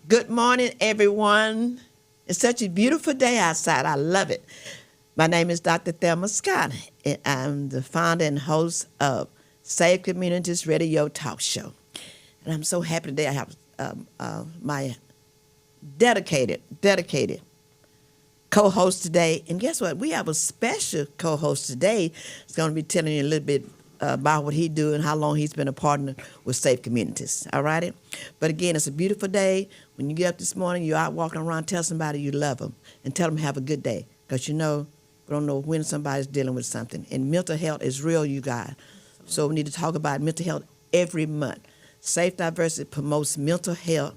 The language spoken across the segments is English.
Good morning, everyone. It's such a beautiful day outside. I love it. My name is Dr. Thelma Scott, and I'm the founder and host of Save Communities Radio Talk Show. And I'm so happy today I have my dedicated co-host today. And guess what? We have a special co-host today. He's going to be telling you a little bit about what he do and how long he's been a partner with Safe Communities. All righty? But again, it's a beautiful day. When you get up this morning, you're out walking around, tell somebody you love them and tell them have a good day. Because we don't know when somebody's dealing with something. And mental health is real, you guys. So we need to talk about mental health every month. Safe Diversity promotes mental health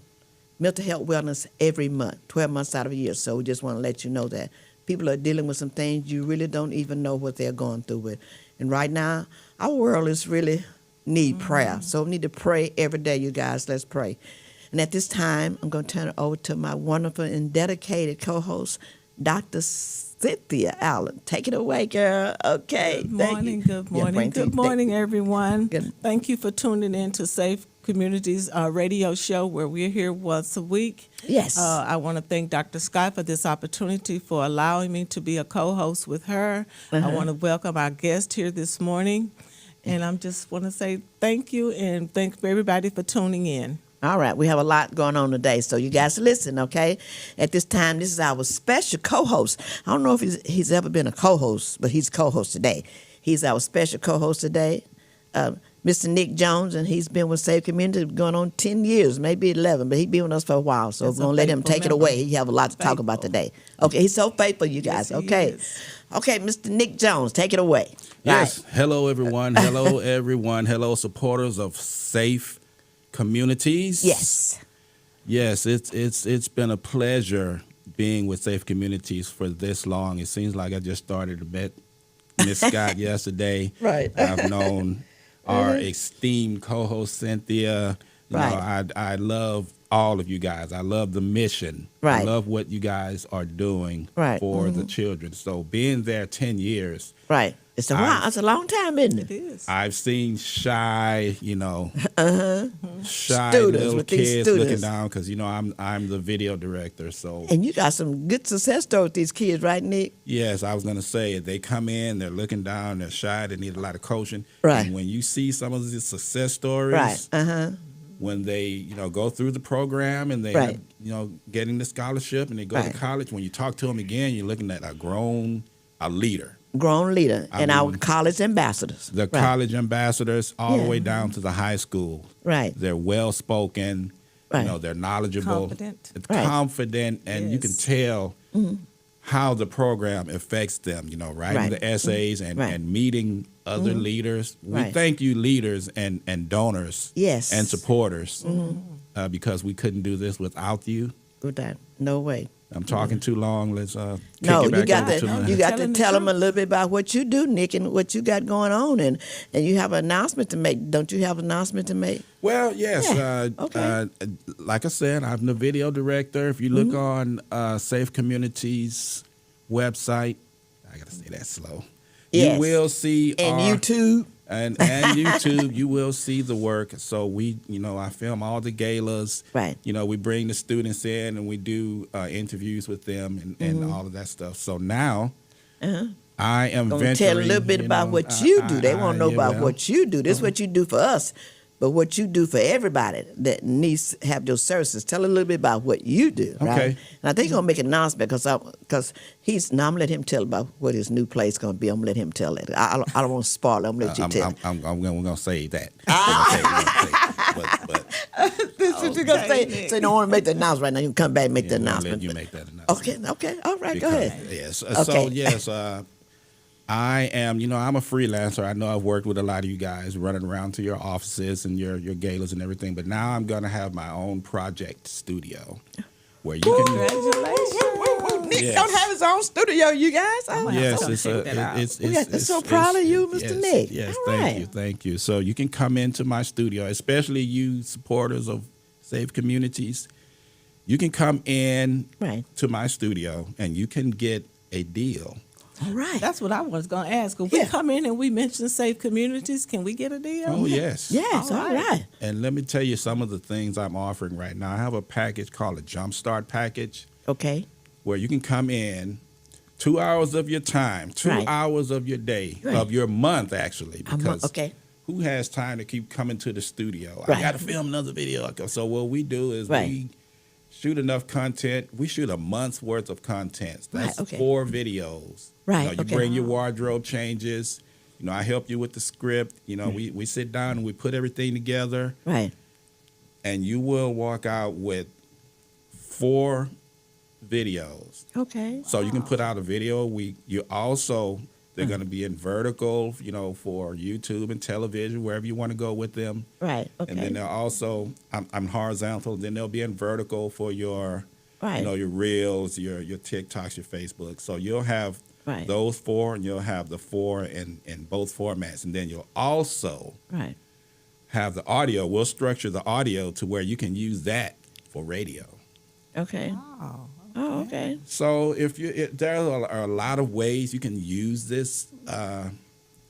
wellness every month, 12 months out of a year. So we just want to let you know that people are dealing with some things you really don't even know what they're going through with. And right now, our world is really need prayer. So we need to pray every day, you guys. Let's pray. And at this time, I'm going to turn it over to my wonderful and dedicated co-host, Dr. Cynthia Allen. Take it away, girl. Okay. Good morning, everyone. Good. Thank you for tuning in to Safe Communities radio show, where we're here once a week. Yes. I want to thank Dr. Scott for this opportunity for allowing me to be a co-host with her. I want to welcome our guest here this morning. And I just want to say thank you and thank everybody for tuning in. All right, we have a lot going on today, so you guys listen, okay? At this time, this is our special co-host. I don't know if he's ever been a co-host, but he's co-host today. He's our special co-host today, Mr. Nick Jones, and he's been with Safe Community going on 10 years, maybe 11, but he's been with us for a while, so we're going to let him take it away. He have a lot to talk about today. Okay, he's so faithful, you guys, Yes, okay? Okay, Mr. Nick Jones, take it away. Yes, Right. hello everyone. Hello everyone. Hello supporters of Safe Communities. Yes. It's been a pleasure being with Safe Communities for this long. It seems like I just started to met Miss Scott yesterday. Right. I've known our esteemed co-host Cynthia. You Right. know, I love all of you guys. I love the mission. Right. I love what you guys are doing Right. for the children. So being there 10 years, Right. It's a while. It's a long time, isn't it? It is. I've seen shy, shy Students little with these kids looking students. down because I'm the video director. So And you got some good success stories with these kids, right, Nick? yes, I was gonna say they come in, they're looking down, they're shy, they need a lot of coaching. Right. And when you see some of these success stories, Right. when they go through the program and they Right. getting the scholarship and they go Right. to college, when you talk to them again, you're looking at a leader. Grown leader I and our mean, college ambassadors. The Right. college ambassadors all Yeah. the way down to the high school. Right. They're well spoken. Right. They're knowledgeable. Confident. It's Right. confident, and you can Yes. tell how the program affects them. Writing Right. the essays and, Right. and meeting other leaders. We Right. thank you, leaders and donors Yes. and supporters, because we couldn't do this without you. With that. No way. I'm talking too long. Let's kick No, it back you got over to to you my- got to Telling the tell them a truth. little bit about what you do, Nick, and what you got going on, and you have an announcement to make. Don't you have an announcement to make? Well, yes. Yeah, okay. Like I said, I'm the video director. If you look on Safe Communities website, I got to say that slow. Yes. You will see And our, YouTube. and YouTube. You will see the work. So I film all the galas. Right. We bring the students in and we do interviews with them and all of that stuff. So now. I am Gonna venturing. tell a little bit about what you do. They want to know about well, what you do. This is what you do for us, but what you do for everybody that needs to have your services. Tell a little bit about what you do, right? Okay. And I think he's gonna make an announcement because he's. Now I'm gonna let him tell about what his new place gonna be. I'm gonna let him tell it. I don't want to spoil it. I'm gonna let you tell. we're gonna save that. But This is what you're gonna say. Nick. So you don't want to make the announcement right now. You can come back and make the we'll let announcement. you make that announcement. Okay. All right. Go Because- ahead. Yes. So Okay. yes, I am. I'm a freelancer. I know I've worked with a lot of you guys, running around to your offices and your galas and everything. But now I'm gonna have my own project studio, where you can. Congratulations. Nick Yes. don't have his own studio, you guys. Oh, Yes, to it's check that out. I'm so proud of you, Mr. yes, Nick. Yes, All right. thank you. So you can come into my studio, especially you supporters of Safe Communities. You can come in Right. to my studio and you can get a deal All right. That's what I was going to ask. If we Yeah. come in and we mention safe communities, can we get a deal? Oh, yes. Yes, All all right. right. And let me tell you some of the things I'm offering right now. I have a package called a Jumpstart package Okay. where you can come in 2 hours of your time, 2 Right. hours of your day, Right. of your month, actually. Because Okay. who has time to keep coming to the studio? Right. I got to film another video. So what we do is Right. we shoot enough content. We shoot a month's worth of content. That's Right, okay. 4 videos. Right, You know, you okay. bring your wardrobe changes. You know, I help you with the script. You know, we sit down and we put everything together, Right. and you will walk out with 4 videos. Okay. So you can put out a video a week. They're going to be in vertical, you know, for YouTube and television, wherever you want to go with them. Right. Okay. And then they're also, I'm horizontal. Then they'll be in vertical for your, right. you know, your reels, your TikToks, your Facebook. So you'll have Right. those 4, and you'll have the 4 in both formats. And then you'll also Right. have the audio. We'll structure the audio to where you can use that for radio. Okay. Oh, Oh, okay. So there are a lot of ways you can use this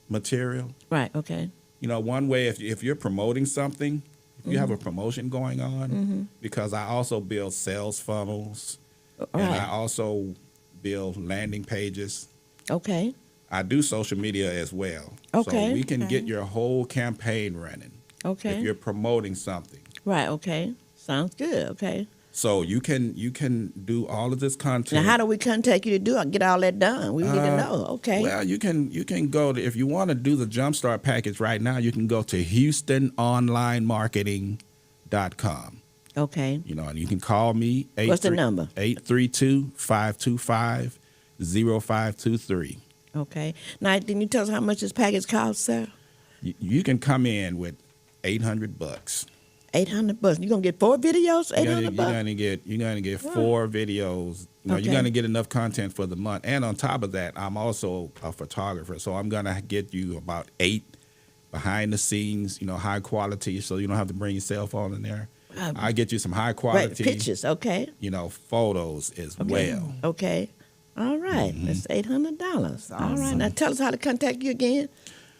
material. Right. Okay. You know, one way, if you're promoting something, if you have a promotion going on, because I also build sales funnels, All and I right. also build landing pages. Okay. I do social media as well. Okay. So we can Okay. get your whole campaign running Okay. if you're promoting something. Right. Okay. Sounds good. Okay. So you can do all of this content. Now, how do we contact you to do it? Get all that done. We need to know. Okay. Well, you can go to, if you want to do the Jumpstart package right now, you can go to HoustonOnlineMarketing.com. Okay. You know, and you can call me. What's the number? 832-525-0523. Okay. Now, didn't you tell us how much this package costs, sir? You can come in with $800. $800. You gonna get 4 videos? You're $800. gonna get 4 videos. You know, Okay. you're gonna get enough content for the month. And on top of that, I'm also a photographer, so I'm gonna get you about 8 behind the scenes, you know, high quality, so you don't have to bring your cell phone in there. I get you some high Right. quality Pictures. Okay. you know, photos as Okay. well. Okay. All right. That's $800. All right. Now tell us how to contact you again.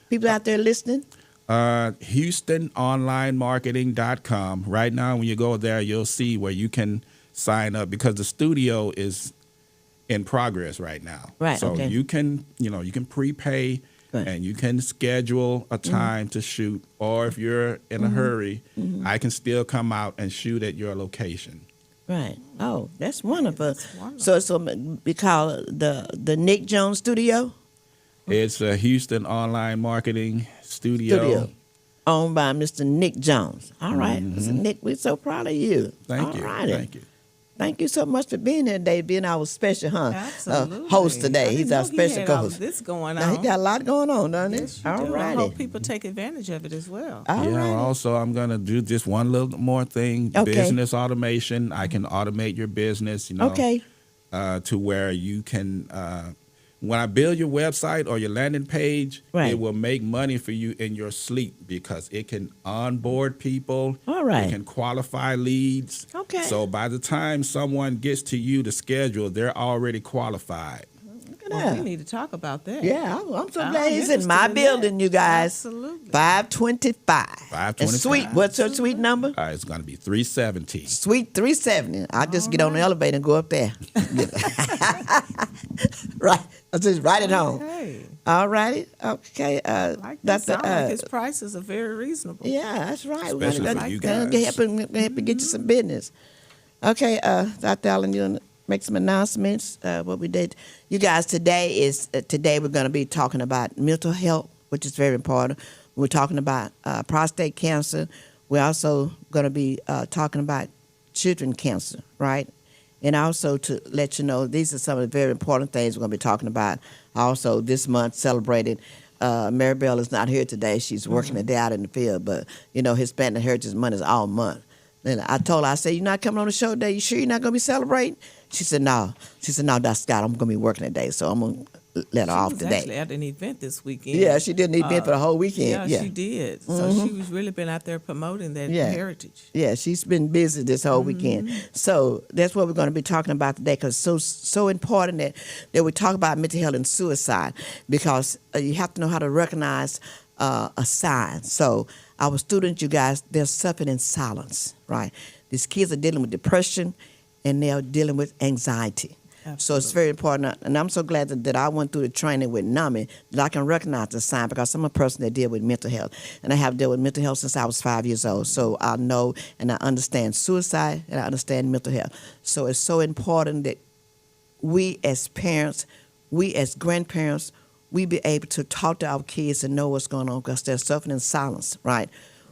People out there listening. HoustonOnlineMarketing.com. Right now, when you go there, you'll see where you can sign up, because the studio is in progress right now. Right, So okay. you can prepay, Right. and you can schedule a time to shoot. Or if you're in a hurry, I can still come out and shoot at your location. Right. Oh, that's wonderful. That's wonderful. So we call it the Nick Jones Studio. It's a Houston Online Marketing Studio. Owned by Mr. Nick Jones. All right. Mr. Nick, we're so proud of you. Thank you. All righty. Thank you. Thank you so much for being here today, being our special absolutely. host I today. didn't He's know our he special had all co-host. this going Now, he on. got a lot going on, doesn't he? Yes, you All do. I righty. hope people take advantage of it as well. All Yeah, righty. also, I'm going to do just one little more thing. Okay. Business automation. I can automate your business, you know, Okay. to where you can, when I build your website or your landing page, Right. it will make money for you in your sleep, because it can onboard people. All right. It can qualify leads. Okay. So by the time someone gets to you to schedule, they're already qualified. Look at Well, that. we need to talk about that. Yeah, I'm so I'm glad he's in my interested in building, that. you guys. Absolutely. 525. 525. And sweet, what's her sweet number? It's going to be 370. Sweet 370. I'll just get on the elevator and go up there. Right. I'll just write it home. Okay. All righty. Okay. I like that. Dr. Sound like his prices are very reasonable. Yeah, that's right. Especially We're for gonna you gonna guys. help him get you some business. Okay, Dr. Allen, you wanna make some announcements. What we did, you guys. Today we're going to be talking about mental health, which is very important. We're talking about prostate cancer. We're also going to be talking about children cancer, right? And also to let you know, these are some of the very important things we're going to be talking about. Also, this month celebrated. Maribel is not here today. She's working a day out in the field, but Hispanic Heritage Month is all month. And I told her, I said, "You're not coming on the show today? You sure you're not going to be celebrating?" She said, "No." She said, "No, Dr. Scott, I'm going to be working today, so I'm going to let her She off was today. actually at an event this weekend. Yeah, she did an event for the whole weekend. Yeah, she did. So she was really been out there promoting that Yeah. heritage. Yeah, she's been busy this whole weekend. So that's what we're going to be talking about today, because it's so important that we talk about mental health and suicide, because you have to know how to recognize a sign. So our students, you guys, they're suffering in silence, right? These kids are dealing with depression, and they're dealing with anxiety. So it's very important, and I'm so glad that I went through the training with NAMI, that I can recognize the sign, because I'm a person that deal with mental health, and I have dealt with mental health since I was 5 years old. So I know and I understand suicide, and I understand mental health. So it's so important that we as parents, we as grandparents, we be able to talk to our kids and know what's going on, because they're suffering in silence, right?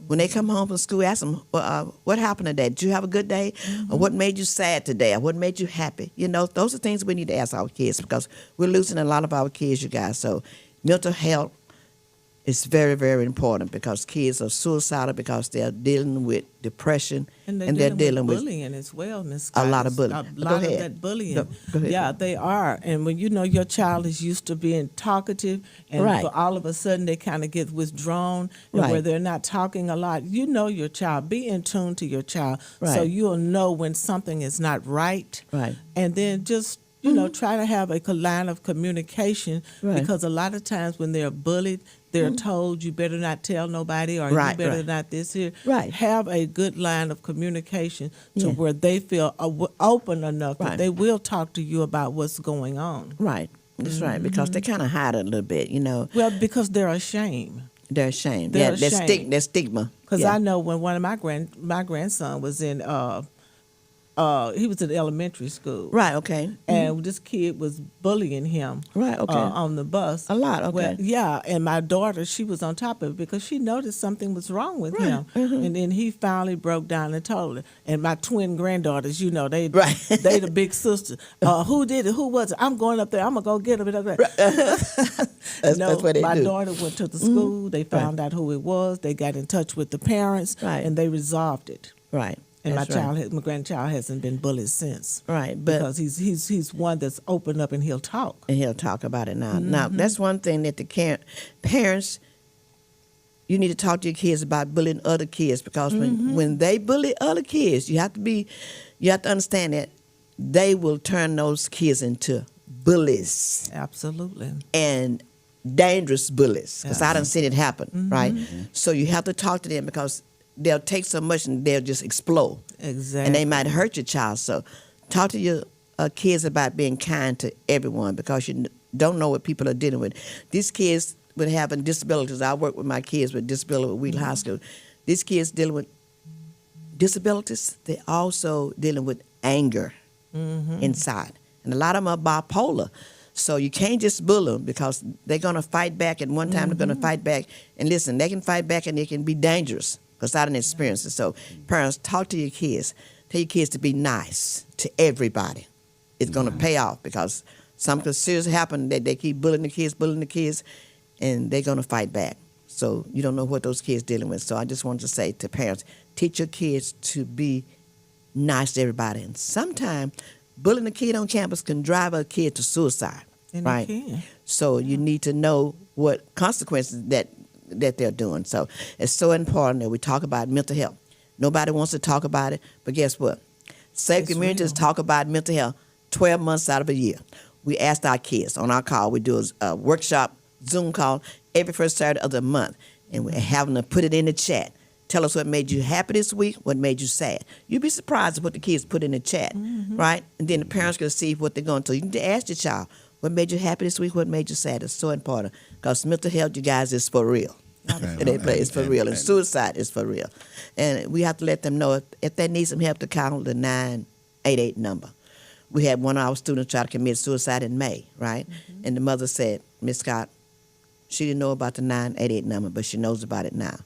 When they come home from school, ask them, what happened today? Did you have a good day? Or what made you sad today? Or what made you happy? You know, those are things we need to ask our kids, because we're losing a lot of our kids, you guys. So mental health is very, very important, because kids are suicidal because they're dealing with depression, And they're dealing with with bullying as well, Miss. a lot of bullying. A Go lot of ahead. that bullying. Go ahead. Yeah, they are. And when you know your child is used to being talkative, and Right. for all of a sudden they kind of get withdrawn, and Right. where they're not talking a lot, you know your child. Be in tune to your child, so Right. you'll know when something is not right. Right. And then just try to have a line of communication, Right. because a lot of times when they're bullied, they're told you better not tell nobody, or Right, you better right. not this here. Right. Have a good line of communication to Yeah. where they feel open enough Right. that they will talk to you about what's going on. Right. That's right, because they kind of hide it a little bit, you know. Well, because they're ashamed. They're ashamed. They're That ashamed. stigma. Because Yeah. I know when one of my grandson was in he was in elementary school. Right, okay. And this kid was bullying him. Right, okay. On the bus. A lot, okay. Well, yeah, and my daughter, she was on top of it because she noticed something was wrong with Right, him. And then he finally broke down and told her. And my twin granddaughters, they Right. they the big sister. Who did it? Who was it? I'm going up there. I'm gonna go get him. That's what they my do. daughter went to the school. They found out who it was. They got in touch with the parents, Right. and they resolved it. Right. And That's my grandchild hasn't been bullied since. Right, but Because he's one that's open up and he'll talk. and he'll talk about it now. Now, that's one thing that parents, you need to talk to your kids about bullying other kids, because when they bully other kids, you have to understand that they will turn those kids into bullies, Absolutely. and dangerous bullies, because I done seen it happen, right? So you have to talk to them, because they'll take so much and they'll just explode. Exactly. And they might hurt your child. So talk to your kids about being kind to everyone, because you don't know what people are dealing with. These kids with having disabilities, I work with my kids with disability at Wheaton High School. These kids dealing with disabilities, they're also dealing with anger inside. And a lot of them are bipolar. So you can't just bully them, because they're going to fight back. And one time they're going to fight back. And listen, they can fight back and they can be dangerous, because I didn't experience it. So parents, talk to your kids. Tell your kids to be nice to everybody. It's going to pay off, because something serious happened that they keep bullying the kids, and they're going to fight back. So you don't know what those kids dealing with. So I just wanted to say to parents, teach your kids to be nice to everybody. And sometimes bullying a kid on campus can drive a kid to suicide. And right? it can. So you need to know what consequences that they're doing. So it's so important that we talk about mental health. Nobody wants to talk about it, but guess what? Safe It's Communities real. talk about mental health 12 months out of a year. We asked our kids on our call. We do a workshop, Zoom call, every first Saturday of the month, and we're having to put it in the chat. Tell us what made you happy this week, what made you sad. You'd be surprised at what the kids put in the chat, right? And then the parents can see what they're going to. You need to ask your child, what made you happy this week, what made you sad. It's so important, because mental health, you guys, is for real. And they play, it's for real. And suicide is for real. And we have to let them know if they need some help to call the 988 number. We had one of our students try to commit suicide in May, right? And the mother said, Miss Scott, she didn't know about the 988 number, but she knows about it now.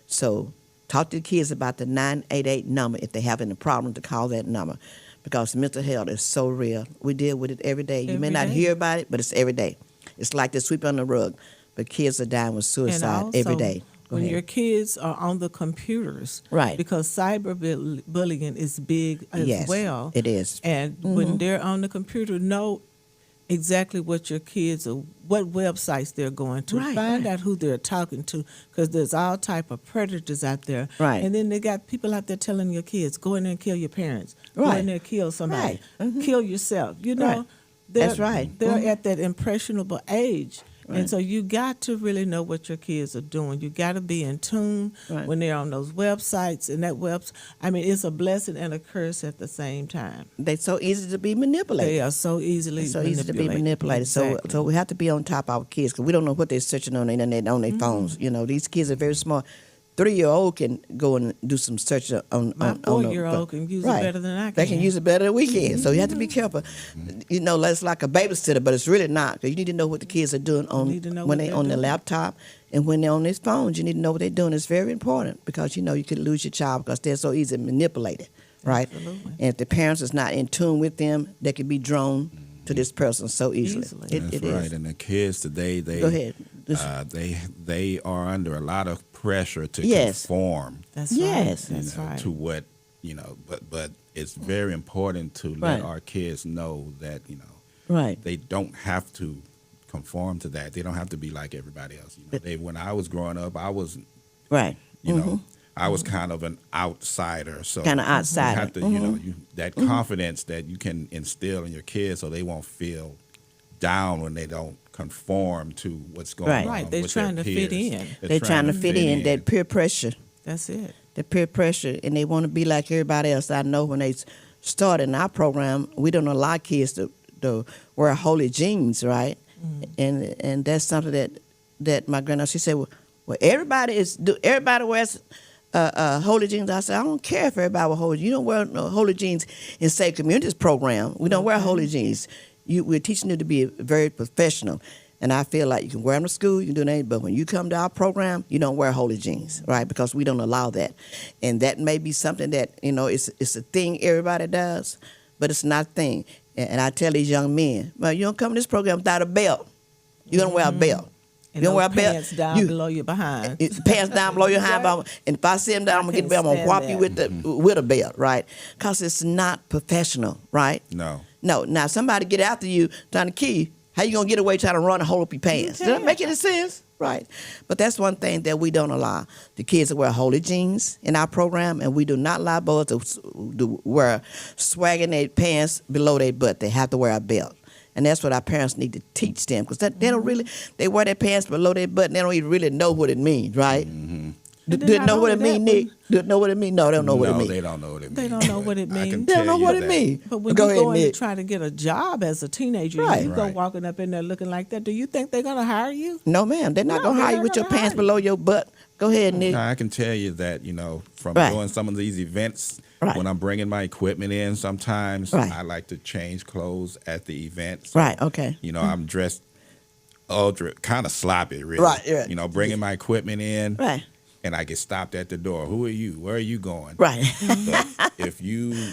So talk to the kids about the 988 number if they're having a problem, to call that number, because mental health is so real. We deal with it every day. You may Every not day. hear about it, but it's every day. It's like they sweep under the rug, but kids are dying with suicide And every also, day. Go when ahead. your kids are on the computers, Right. Because cyberbullying is big as Yes, well. it is. And when they're on the computer, exactly what your kids are, what websites they're going to. Right, Find right. out who they're talking to, because there's all type of predators out there. Right. And then they got people out there telling your kids, go in there and kill your parents. Go Right. in there and kill somebody. Right. Mhm. Kill yourself. You know, Right. That's right. They're Mhm. at that impressionable age. Right. And so you got to really know what your kids are doing. You got to be in tune Right. when they're on those websites. And that I mean, it's a blessing and a curse at the same time. They're so easy to be manipulated. They are so easily It's so easy to be manipulated. Exactly. So we have to be on top of our kids because we don't know what they're searching on the internet, on their phones. You know, these kids are very smart. 3-year-old can go and do some search on. My on 4-year-old can use it better than I can. They can use it better than we can. So you have to be careful. You know, it's like a babysitter, but it's really not. 'Cause you need to know what the kids are doing need to know when what they're they're on the doing. laptop and when they're on these phones. You need to know what they're doing. It's very important because you know you could lose your child because they're so easy manipulated, right? Absolutely. And if the parents is not in tune with them, they can be drawn to this person so easily. Easily. It That's is. right. And the kids today, they Go ahead. they are under a lot of pressure to Yes. conform. That's Yes. right. That's you know, right. to what but it's very important to Right. let our kids know that Right. they don't have to conform to that. They don't have to be like everybody else. When I was growing up, I was Right. I was kind of an outsider. So Kinda you outsider. have to that confidence that you can instill in your kids so they won't feel down when they don't conform to what's going Right. on. Right, they're with trying their to fit peers. in. They're trying to fit in. That peer pressure. That's it. The peer pressure, and they want to be like everybody else. I know when they started in our program, we don't allow kids to wear holy jeans, right? And that's something that my granddaughter, she said, well everybody wears holy jeans. I said, I don't care if everybody wears holy jeans. You don't wear no holy jeans in Safe Communities program. We don't wear holy jeans. We're teaching you to be very professional. And I feel like you can wear them to school, you can do anything, but when you come to our program, you don't wear holy jeans, right? Because we don't allow that. And that may be something that, it's a thing everybody does, but it's not a thing. And I tell these young men, well, you don't come to this program without a belt. You're going to wear a belt. And You don't wear a those belt. pants down below your behind. Pants down below your hind, and if I see them down, I'm gonna get the belt. I'm gonna whop you with a belt, right? Because it's not professional, right? No. No. Now somebody get after you trying to kill you. How you gonna get away trying to run and hold up your pants? Does that make any sense? Right. But that's one thing that we don't allow the kids to wear holy jeans in our program, and we do not allow boys to wear swagging their pants below their butt. They have to wear a belt. And that's what our parents need to teach them, because they don't really, they wear their pants below their butt and they don't even really know what it means, right? Mm-hmm. Do they know what it means, Nick? Do they know what it means? No, they don't know what it means. They don't know what it means. They don't know what it But I can means. They don't know tell you what it that- means. But when Go you ahead, go in to Nick. try to get a job as a teenager, Right. you go Right. walking up in there looking like that, do you think they're going to hire you? No, ma'am. They're not No, going to they're hire you not with your gonna pants hire you. below your butt. Go ahead, Nick. No, I can tell you that, from Right. doing some of these events, Right. when I'm bringing my equipment in, sometimes Right. I like to change clothes at the event. Right, okay. I'm dressed ultra, kind of sloppy, really. Right, right. Bringing my equipment in, Right, and I get stopped at the door. Who are you? Where are you going? right. But if you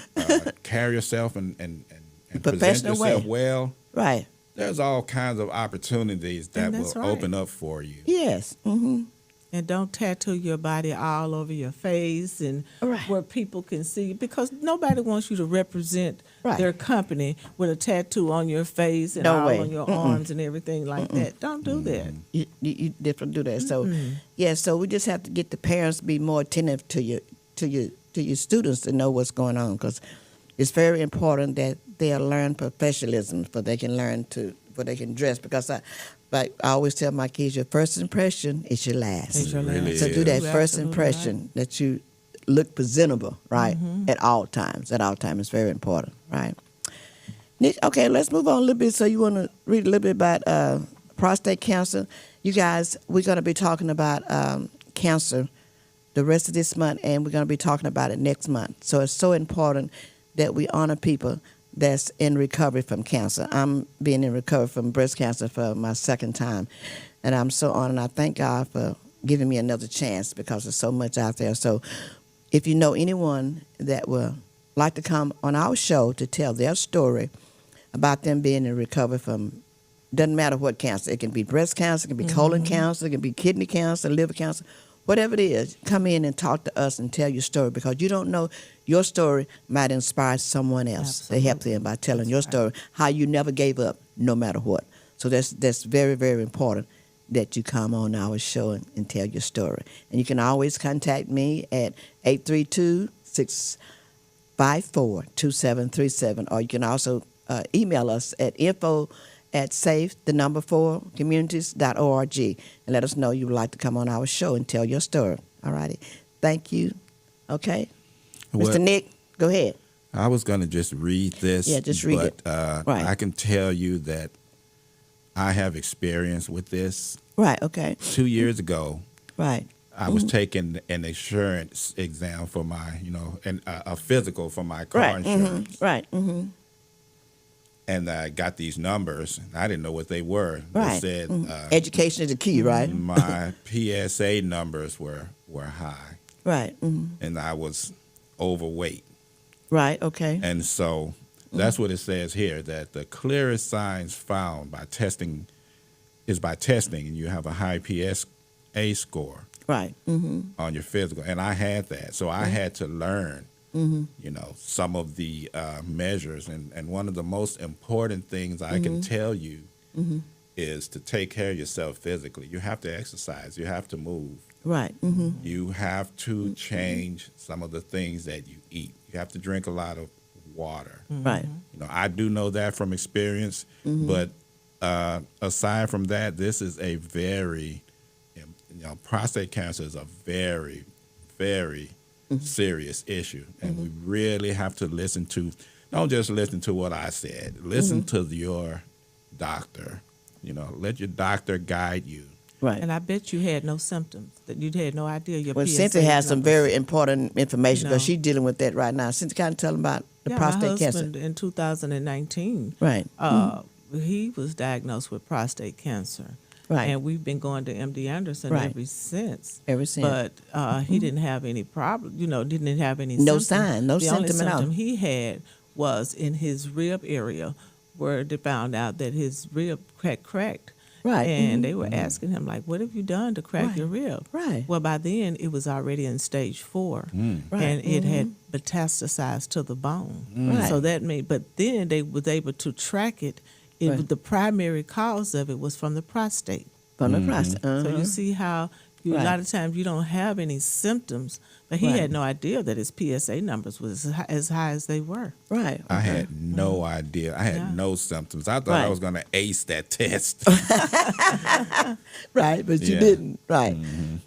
carry yourself and present Professional way. yourself well, Right. there's all kinds of opportunities that And will that's right. open up for you. Yes. Mm-hmm. And don't tattoo your body all over your face and Right. where people can see you, because nobody wants you to represent Right. their company with a tattoo on your face and No all way. on your arms and everything like that. Don't do that. You definitely do that. So, yeah. So we just have to get the parents to be more attentive to your students to know what's going on, because it's very important that they learn professionalism, so they can learn where they can dress. Because I always tell my kids, your first impression is your last. It's your It really last. So do that You're first absolutely impression right. that you look presentable, right? At all times. At all times, it's very important, right? Nick, okay, let's move on a little bit. So you want to read a little bit about prostate cancer? You guys, we're going to be talking about cancer the rest of this month, and we're going to be talking about it next month. So it's so important that we honor people that's in recovery from cancer. I'm being in recovery from breast cancer for my second time, and I'm so honored. I thank God for giving me another chance, because there's so much out there. So if you know anyone that would like to come on our show to tell their story about them being in recovery from, doesn't matter what cancer. It can be breast cancer, it can be colon cancer, it can be kidney cancer, liver cancer, whatever it is. Come in and talk to us and tell your story, because you don't know, your story might inspire someone else to help them by telling your story, how you never gave up no matter what. So that's very, very important that you come on our show and tell your story. And you can always contact me at 832-654-2737, or you can also email us at info@safe4communities.org and let us know you would like to come on our show and tell your story. All righty. Thank you. Okay. Mr. Nick, go ahead. I was going to just read this. Yeah, just read it. Right. I can tell you that I have experience with this. Right, okay. 2 years ago, Right. I was taking an insurance exam for my, and a physical for my car Right. insurance. Right. And I got these numbers. And I didn't know what they were. Right. They said Education is the key, right? my PSA numbers were high, Right. and I was overweight. Right, okay. And so that's what it says here, that the clearest signs found by testing, and you have a high PSA score Right. on your physical. And I had that. So I had to learn, some of the measures. And one of the most important things I can tell you is to take care of yourself physically. You have to exercise. You have to move. Right. You have to change some of the things that you eat. You have to drink a lot of water. Right. I do know that from experience, but aside from that, this is a very, prostate cancer is a very, very serious issue. And we really have to don't just listen to what I said, listen to your doctor. Let your doctor guide you. Right. And I bet you had no symptoms, that you had no idea your Well, PSA Cynthia has some numbers. very important information because she's dealing with that right now. Cynthia, kind of tell them about the prostate my cancer. husband in 2019, Right. he was diagnosed with prostate cancer. Right. And we've been going to MD Anderson Right. ever since. Ever since. But he didn't have any problem, didn't have any No symptoms. sign, no the only symptom at all. symptom he had was in his rib area where they found out that his rib had cracked. Right. And they were asking him, like, what have you done to crack Right. your rib? Right. Well, by then, it was already in stage 4. Right. And it had metastasized to the bone. Right. So that made, but then they was able to track it. Right. The primary cause of it was from the prostate. From the prostate. So you see how a Right. lot of times you don't have any symptoms, but he Right. had no idea that his PSA numbers was as high as they were. Right. I had no idea. I had Yeah. no symptoms. I thought I Right. was going to ace that test. Right, but you Yeah. didn't. Right,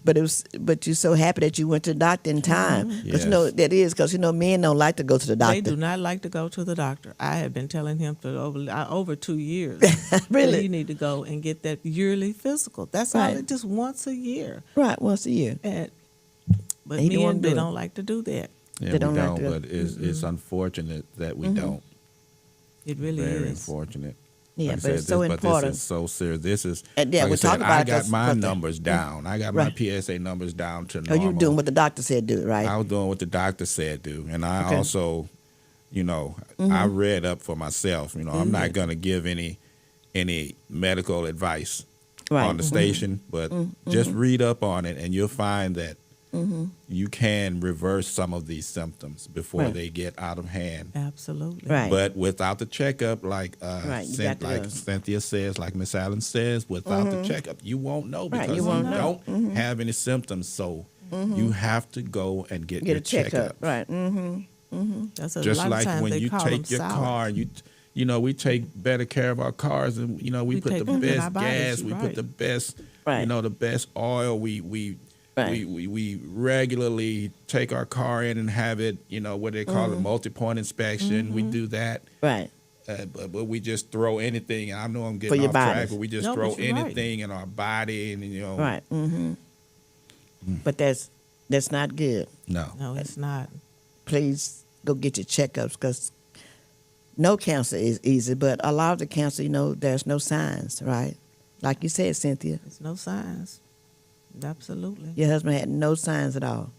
but you're so happy that you went to the doctor in time. Because Yes. that is because men don't like to go to the doctor. They do not like to go to the doctor. I have been telling him for over 2 years. Really? that you need to go and get that yearly physical. That's all. Right. Just once a year. Right, once a year. But He don't wanna men, do they it. don't like to do that. Yeah, They don't we like don't, to- but it's unfortunate that we don't. It really Very is. unfortunate. Yeah, Like I but it's said, so But important. this is so serious. This is, And yeah, like I we'll talk said, about I it got 'cause my what the- numbers down. I got my Right. PSA numbers down to Oh, normal. you doing what the doctor said do, right? I was doing what the doctor said do. And I Okay. also, I read up for myself. I'm not going to give any medical advice Right. on the station, but just read up on it and you'll find that you can reverse some of these symptoms before Right. they get out of hand. Absolutely. Right. But without the checkup, like Right, you got to like go. Cynthia says, like Miss Allen says, without the checkup, you won't know Right, because you you, won't know. don't have any symptoms. So you have to go and get Get your a checkup. checkup. Right. That's a Just lot of like times when they you call take them your sour. car, we take better care of our cars, and we put take the them in our best bodies, gas, we right. put the best, Right. the best oil. We Right. we regularly take our car in and have it, what they call it, multi-point inspection. We do that. Right. But we just throw anything. I know I'm For getting your off track, bodies. but we just No, throw but you're right. anything in our body, and Right. But that's not good. no. No, it's not. Please go get your checkups because no cancer is easy, but a lot of the cancer, there's no signs, right? Like you said, Cynthia, There's no signs. Absolutely. your husband had no signs at all.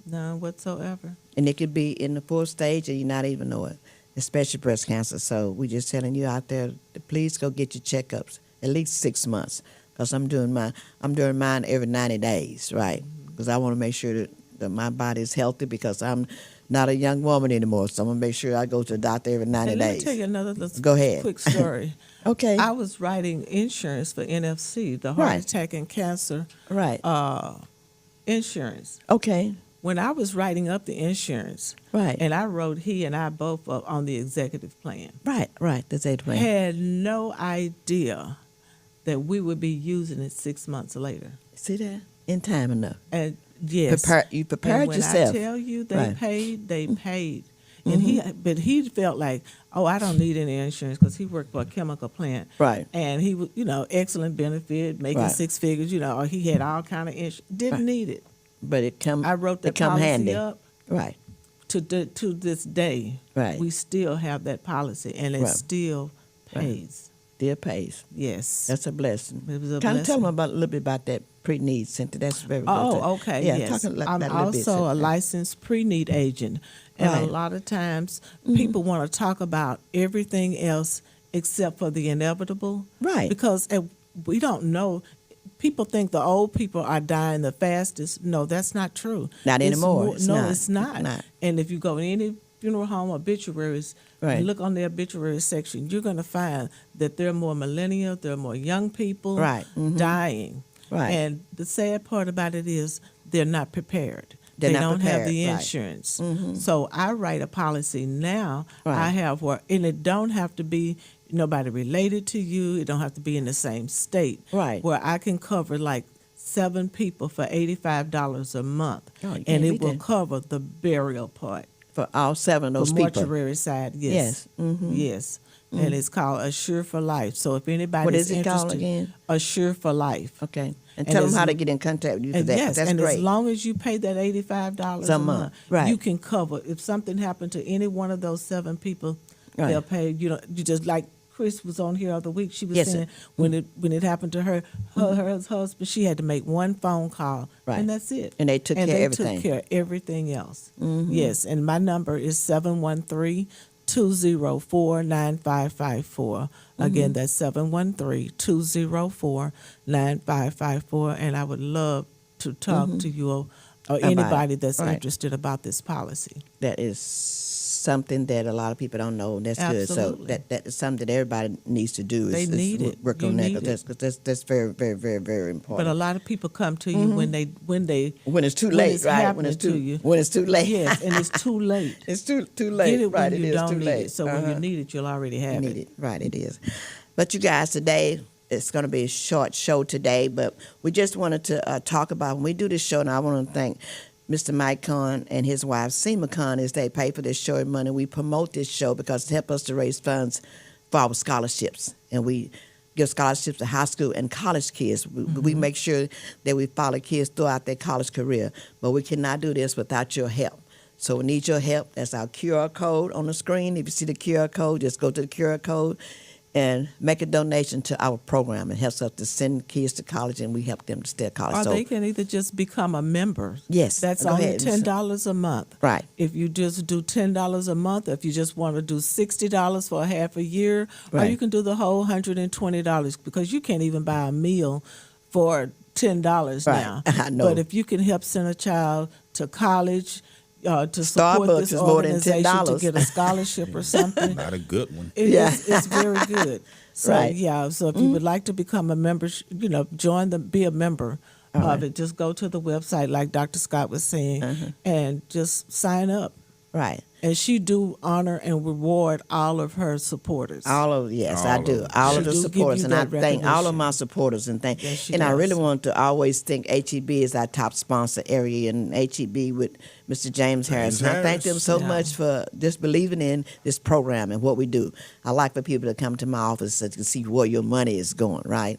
None whatsoever. And it could be in the fourth stage and you not even know it, especially breast cancer. So we're just telling you out there to please go get your checkups at least 6 months because I'm doing mine every 90 days, right? Because I want to make sure that my body is healthy because I'm not a young woman anymore. So I'm gonna make sure I go to the doctor every 90 And days. let me tell you another little Go ahead. quick story. Okay. I was writing insurance for NFC, the heart Right. attack and cancer Right. insurance. Okay. When I was writing up the insurance, Right. and I wrote he and I both up on the executive plan, Right. That's a plan. had no idea that we would be using it 6 months later. See that? In time enough. And yes, You prepared and when yourself. I tell you they Right. paid, they paid. And he felt like, oh, I don't need any insurance because he worked for a chemical plant. Right. And he was, excellent benefit, making Right. 6 figures, or he had all kind of insurance. Didn't Right. need it. But I wrote the it come policy handy. up. Right. To this day, Right. we still have that policy, and it Right. still Right. pays. Still pays. Yes. That's a blessing. It was a Kind of tell blessing. them a little bit about that pre-need center. That's very good. Oh, okay. Yeah, yes. talk about I'm that a little bit. also a licensed pre-need agent, and Right. a lot of times people want to talk about everything else except for the inevitable, Right. Because we don't know. People think the old people are dying the fastest. No, that's not true. Not It's anymore. more- It's no, not. it's not. It's not. And if you go to any funeral home obituaries, Right. look on the obituary section, you're going to find that there are more millennials, there are more young people Right. Mhm. dying. Right. And the sad part about it is they're not prepared. They're They not don't have prepared, the right. insurance. Mhm. So I write a policy now. Right. I have and it don't have to be nobody related to you. It don't have to be in the same state. Right. Where I can cover like 7 people for $85 a month, Oh, you and can't it beat will that. cover the burial part. For all 7 of those The people. mortuary side, yes. Yes. Mhm. Yes. And it's called Assure for Life. So if anybody's What is it interested, called again? Assure for Life. Okay. And And tell them as how to l- get in contact with you for And that. yes, That's and great. as long as you pay that $85 A a month, month, right. you can cover. If something happened to any one of those 7 people, Right. they'll pay. You just like Chris was on here the other week. She was Yes, sir. saying when it happened to her husband, she had to make one phone call, Right. and that's it. And they took care of everything. Took care of everything else. Mhm. Yes, and my number is 713-204-9554. Again, that's 713-204-9554, and I would love to talk to you or About anybody it. that's Right. interested about this policy. That is something that a lot of people don't know. That's good. So Absolutely. that is something that everybody needs to do. They need it. Work You on that need because that's very, very, very, very But important. a lot of people come to you when they when it's too when late, it's right? happening to you. When it's too late. yes, and it's too late. It's too late. Get it right? when you It is don't too need late. it. So when you need it, you'll already have need it. it. Right, it is. But you guys, today it's going to be a short show today, but we just wanted to talk about when we do this show, and I want to thank Mr. Mike Kahn and his wife, Seema Kahn, as they pay for this show and money. We promote this show because it helps us to raise funds for our scholarships, and we give scholarships to high school and college kids. We make sure that we follow kids throughout their college career, but we cannot do this without your help. So we need your help. That's our QR code on the screen. If you see the QR code, just go to the QR code and make a donation to our program. It helps us to send kids to college, and we help them to stay at college. Or So, they can either just become a member. yes, That's go only ahead. $10 a month. Right. If you just do $10 a month, if you just want to do $60 for a half a year, or Right. you can do the whole $120 because you can't even buy a meal for $10 Right. now. I know. But if you can help send a child to college, to support Starbucks this is more than organization to $10. get a scholarship or something, Not a good one. it's very good. So Right. yeah, so if you would like to become a member, be a member All of right. it. Just go to the website, like Dr. Scott was saying, and just sign up. Right. And she do honor and reward all of her supporters. Yes, All I of do. them. All She of the do give supporters, you and I that thank all of recognition. my supporters, and Yes, she and I really does. want to always thank HEB is our top sponsor area, and HEB with Mr. James Harris. And I thank them so Yeah. much for just believing in this program and what we do. I like for people to come to my office so to see where your money is going, right?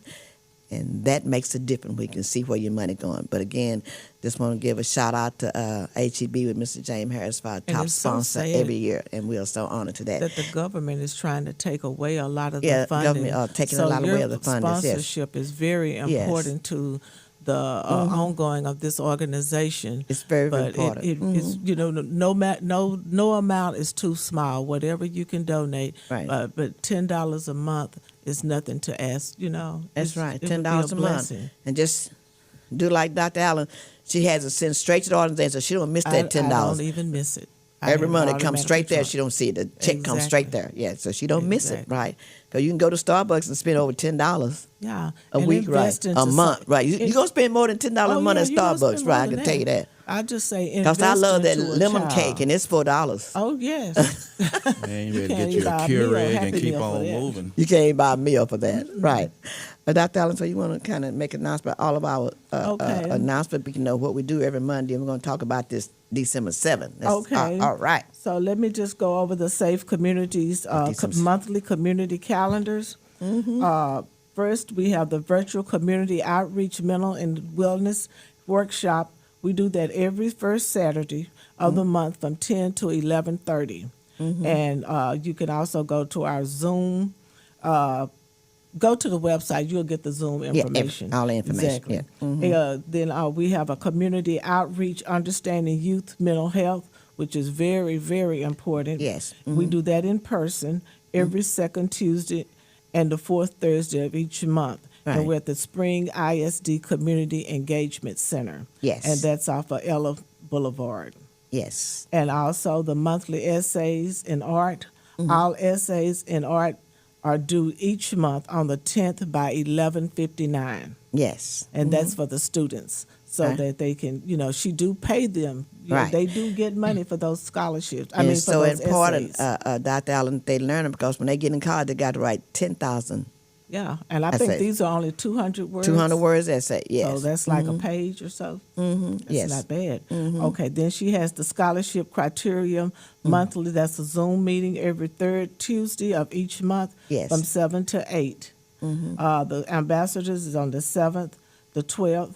And that makes a difference. We can see where your money going. But again, just want to give a shout out to HEB with Mr. James Harris for our And top it's so sponsor sad every year, and we are so honored to that. that the government is trying to take away a lot of Yeah, the funding. government taking a So lot away of the funding, yes. sponsorship is very Yes. important to the ongoing of this organization. It's very, very But important. it's no amount is too small. Whatever you can donate, Right. But $10 a month is nothing to ask. That's It's- right, it would be $10 a month, blessing. and just do like Dr. Allen. She has it sent straight to the organization, so she don't miss that I $10. don't even miss it. Every have month it comes automatically straight there. trumped. She don't see it. The check comes straight there. Exactly. Yeah, so she don't miss it, Exactly. right? Because you can go to Starbucks and spend over $10 Yeah. a And week, right? invest into A month, some- right? You're going to spend more than $10 a Oh, month yeah, at you gonna Starbucks, spend right? more I can than tell you that. I just say Because I invest love that into a lemon child. cake, and it's $4. Oh, yes. Man, you better can't get you buy a a meal, Keurig and Happy keep Meal for on that. moving. You can't buy a meal for that, right? Dr. Allen, so you want to kind of make an announcement, all of our Okay. announcement, because you know what we do every Monday, and we're going to talk about this December 7th. Okay. All right. So let me just go over the Safe Communities monthly community calendars. First, we have the virtual community outreach mental and wellness workshop. We do that every first Saturday of the month from 10 to 11:30. And you can also go to our Zoom. Go to the website. You'll get the Zoom information. all the information, Exactly. yeah. Then we have a community outreach understanding youth mental health, which is very, very important. Yes. We do that in person every second Tuesday and the fourth Thursday of each month. Right. And we're at the Spring ISD Community Engagement Center. Yes. And that's off of Ella Boulevard. Yes. And also the monthly essays in art. All essays in art are due each month on the 10th by 11:59. Yes. And that's for the students so Right. that they can, she do pay them. You know, Right. they do get money for those scholarships. And it's for so those important, essays. Dr. Allen, they learn it because when they get in college, they got to write 10,000, Yeah, and I think essays. these are only 200 words. 200 words essay. Yes. So that's like a page or so. That's Yes. not bad. Okay, then she has the scholarship criteria monthly. That's a Zoom meeting every third Tuesday of each month Yes. from 7 to 8. The ambassadors is on the 7th, the 12th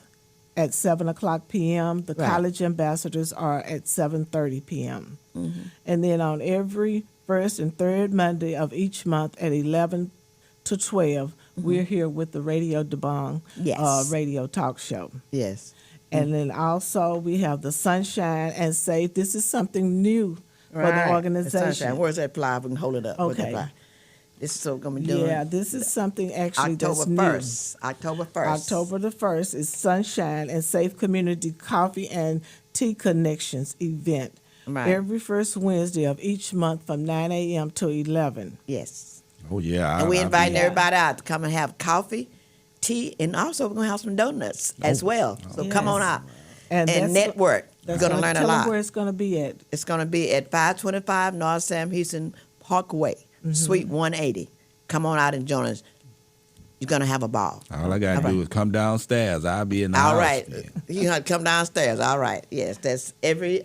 at 7 o'clock p.m. The Right. college ambassadors are at 7:30 p.m. And then on every first and third Monday of each month at 11 to 12, we're here with the Radio Dabang Yes. radio talk show. Yes. And then also we have the Sunshine and Safe. This is something new for Right. the organization. Sunshine. Where's that fly? We can hold it up. Where's that Okay. fly? This is so going to be doing Yeah, this is something actually October that's new. 1st. October 1st. October the 1st is Sunshine and Safe Community Coffee and Tea Connections event. Right. Every first Wednesday of each month from 9 a.m. to 11. Yes. Oh, yeah. And we're inviting Yeah. everybody out to come and have coffee, tea, and also we're going to have some donuts as well. So come Yes. on out And and that's- network. You're That's going to gonna learn a tell 'em lot. where it's going to be at. It's going to be at 525 North Sam Houston Parkway, Suite 180. Come on out and join us. You're going to have a ball. All I got to All do right. is come downstairs. I'll be in the All house. right. Yeah. You got to come downstairs. All right. Yes, that's every,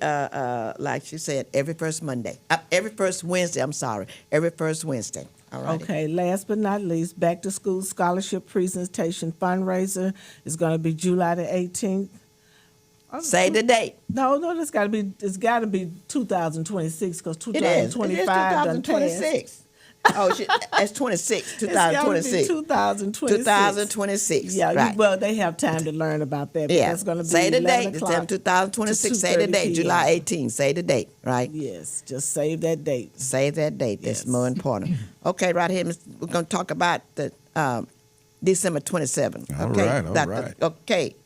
like she said, every first Monday. Every first Wednesday, I'm sorry. Every first Wednesday. All right. Okay, last but not least, back to school scholarship presentation fundraiser is going to be July the 18th. Say the date. No, it's got to be 2026 because It is. It is 2025 done passed. 2026. Oh, shit. That's 26. It's got to be 2026. 2026. 2026. Yeah, right. well, they have time to learn about that. But Yeah. that's going to be Say the 11 date. o'clock December 2026. to Say the 2:30 date. p.m. July 18th. Say the date. Right. Yes, just save that date. Say that date. That's Yes. more important. Okay, right here, we're going to talk about the December 27th. All Okay, right, all right. Okay,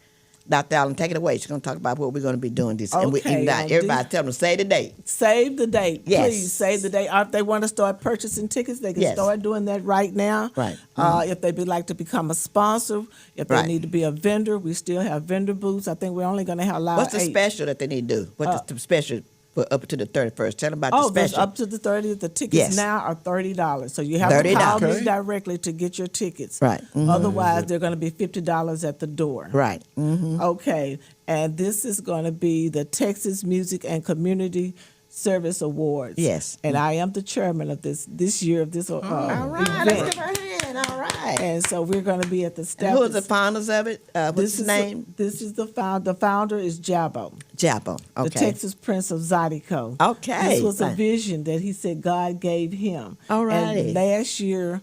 Dr. Allen, take it away. She's going to talk about what we're going to be doing this. And Okay, everybody tell them, say the date. Save the date. Yes. Please save the date. If they want to start purchasing tickets, they can Yes. start doing that right now. Right. If they'd like to become a sponsor, if they Right. need to be a vendor, we still have vendor booths. I think we're only going to allow What's the 8. special that they need to do? What's the special for up to the 31st? Tell them about Oh, the there's special. up to the 30th. The tickets Yes. now are $30. So you have to $30. call me Okay. directly to get your tickets. Right. Otherwise, they're going to be $50 at the door. Right. Okay. And this is going to be the Texas Music and Community Service Awards. Yes. And I am the chairman of this year of this All right. event. Let's give her a hand. All right. And so we're going to be at the And staff. who are the founders of it? What's his name? This is the founder. The founder is Jabo, Japo. Okay. the Texas Prince of Zydeco. Okay. This was a Fine. vision that he said God gave him. All righty. And last year,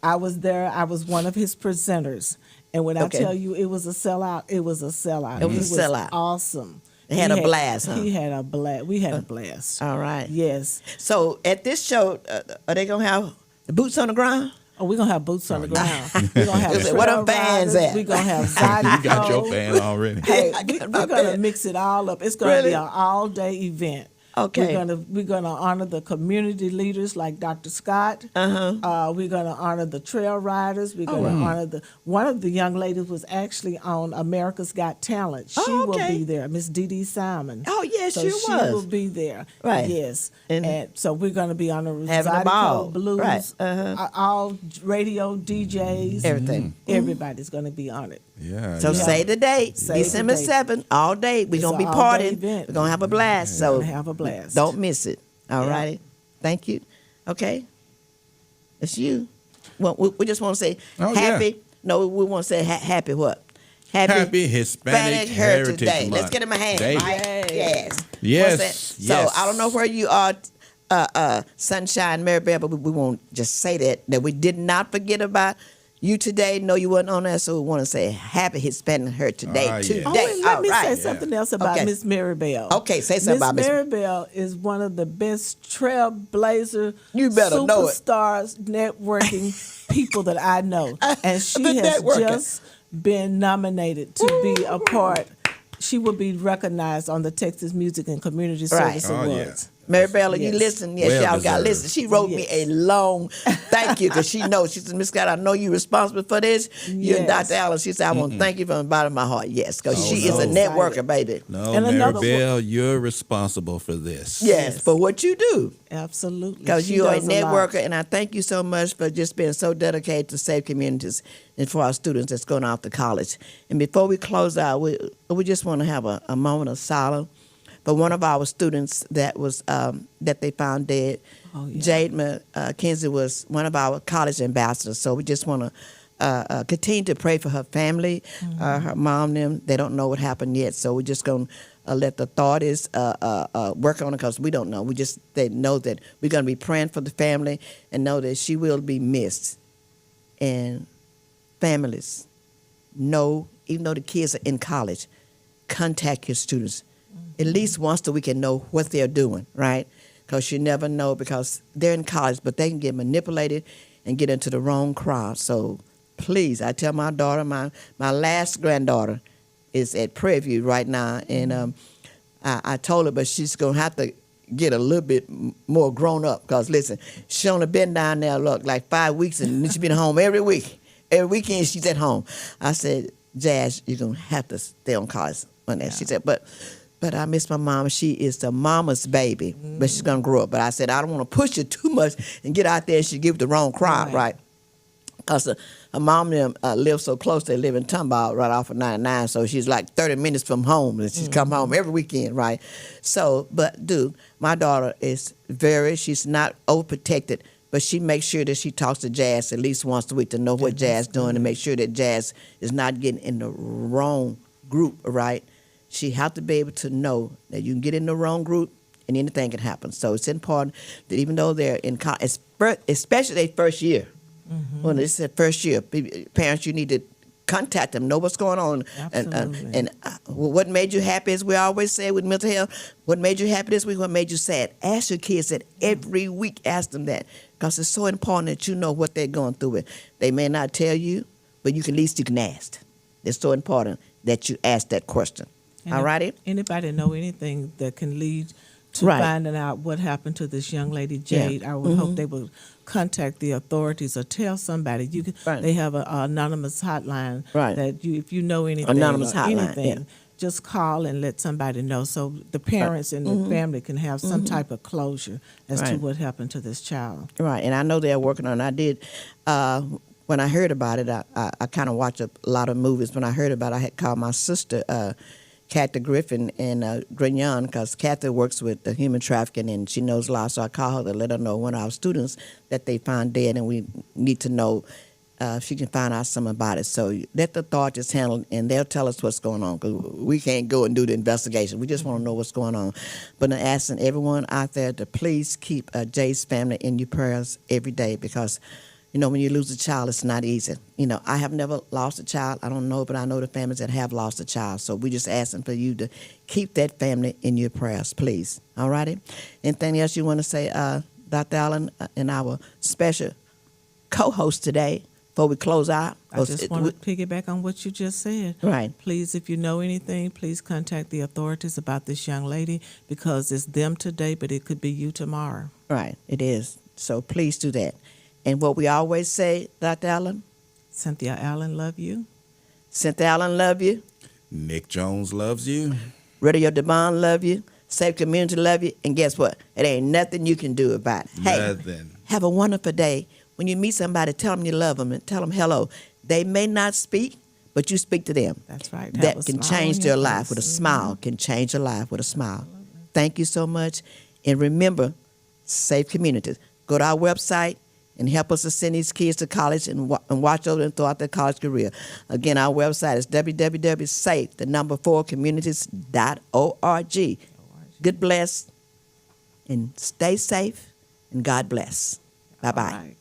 I was there. I was one of his presenters. And when Okay. I tell you it was a sellout, it was a sellout. It was a sellout. Awesome. They had He a blast, huh? He had a blast. We had a blast. All right. Yes. So at this show, are they going to have the boots on the ground? Oh, we're gonna have boots on the ground. We're gonna have Where them trail bands riders. at? We're gonna have Zydeco. You got your fan already. Hey, I got we're my gonna band. mix it all up. It's gonna Really? be an all-day event. Okay. We're gonna honor the community leaders like Dr. Scott. We're gonna honor the trail riders. We're gonna honor one of the young ladies was actually on America's Got Talent. She Oh, will okay. be there, Miss Dee Dee Simon. Oh, yes, so she she was. will be there. Right. Yes, And- and so we're gonna be honoring Having a ball. Zydeco Blues. Right. All radio DJs. Everything. Everybody's gonna be honored. Yeah. So yeah. say the date, Save the December date. 7th, all day. We're It's going to be an all-day partying. event. We're going to have a blast. So Gonna have a blast. don't miss it. All Yeah. righty. Thank you. Okay. It's you. Well, we just want to say Oh, happy. yeah. No, we want to say happy what? Happy Hispanic Heritage Day. Month. Let's get him a hand, Day. right? Yay. Yes. Yes, What's that? yes. So I don't know where you are, Sunshine Maribel, but we won't just say that we did not forget about you today. No, you weren't on there, so we want to say happy Hispanic Heritage Day Ah, yeah. today. Oh, and let All me right. say something else about Okay. Miss Maribel. Okay, say something about Miss- Maribel is one of the best trailblazer, You better know it. superstars, networking people that I know, and she The has networking. just been nominated to be a part. She will be recognized on the Texas Music and Community Right. Service Oh, yeah. Awards. Maribella, you Yes. listen. Yes, Well y'all got to deserved. listen. She wrote me a long thank you because she knows. She said, Miss Scott, I know you're responsible for this. You and Yes. Dr. Allen. She said, I want to thank you from the bottom of my heart. Yes, because Oh, she is a no. networker, baby. No, And another Maribel, you're responsible for this. Yes, Yes. for what you do. Absolutely. Because She you are a does lot. networker, and I thank you so much for just being so dedicated to save communities and for our students that's going off to college. And before we close out, we just want to have a moment of silence for one of our students that was that they found dead. Oh, yeah. Jade Kinsey was one of our college ambassadors, so we just want to continue to pray for her family, her mom, them. They don't know what happened yet, so we're just going to let the authorities work on it because we don't know. They know that we're going to be praying for the family and know that she will be missed. And families know, even though the kids are in college, contact your students at least once a week and know what they're doing, right? Because you never know, because they're in college, but they can get manipulated and get into the wrong crowd. So please, I tell my daughter, my last granddaughter is at Prairie View right now, and I told her, but she's going to have to get a little bit more grown up, because listen, she only been down there, look, like 5 weeks, and she's been home every week. Every weekend she's at home. I said, Jazz, you're going to have to stay on college on that. Yeah. She said, but I miss my mom. She is the mama's baby, but she's going to grow up. But I said, I don't want to push her too much and get out there and she give the wrong crowd, right? Because her mom and them live so close. They live in Tomball right off of 99, so she's like 30 minutes from home, and she's come home every weekend, right? So, but dude, my daughter is she's not overprotected, but she makes sure that she talks to Jazz at least once a week to know what Jazz doing and make sure that Jazz is not getting in the wrong group, right? She have to be able to know that you can get in the wrong group and anything can happen. So it's important that even though they're in college, especially their first year, when it's their first year, parents, you need to contact them, know what's going on. Absolutely. And what made you happy, as we always say with mental health, what made you happy this week, what made you sad? Ask your kids that every week, ask them that, because it's so important that you know what they're going through with. They may not tell you, but at least you can ask. It's so important that you ask that question. All righty? Anybody know anything that can lead to Right. finding out what happened to this young lady, Jade? I would hope they would contact the authorities or tell somebody. You can. Right. They have an anonymous hotline. Right. That if you know anything, Anonymous or hotline, anything, yeah. just call and let somebody know, so the parents and the family can have some type of closure as to Right. what happened to this child. Right, and I know they're working on it. I did, when I heard about it, I kind of watched a lot of movies. When I heard about it, I had called my sister, Kathy Griffin in Grignon, because Kathy works with the human trafficking and she knows a lot. So I called her to let her know one of our students that they found dead, and we need to know if she can find out something about it. So let the authorities handle it, and they'll tell us what's going on, because we can't go and do the investigation. We just want to know what's going on. But I'm asking everyone out there to please keep Jay's family in your prayers every day, because you know, when you lose a child, it's not easy. You know, I have never lost a child. I don't know, but I know the families that have lost a child. So we just asking for you to keep that family in your prayers, please. All righty? Anything else you want to say, Dr. Allen, and our special co-host today before we close out? I just want to piggyback on what you just said. Right. Please, if you know anything, please contact the authorities about this young lady, because it's them today, but it could be you tomorrow. Right, it is. So please do that. And what we always say, Dr. Allen? Cynthia Allen, love you. Cynthia Allen, love you. Nick Jones loves you. Radio Dabang, love you. Safe Community, love you. And guess what? It ain't nothing you can do about it. Hey, Nothing. have a wonderful day. When you meet somebody, tell them you love them and tell them hello. They may not speak, but you speak to them. That's right. That Have a can smile change on their your life face. with a smile, can change their life with a smile. Thank you so much. And remember, Safe Communities. Go to our website and help us to send these kids to college and watch over them throughout their college career. Again, our website is www.safe4communities.org. Good bless and stay safe and God bless. Bye-bye. All right.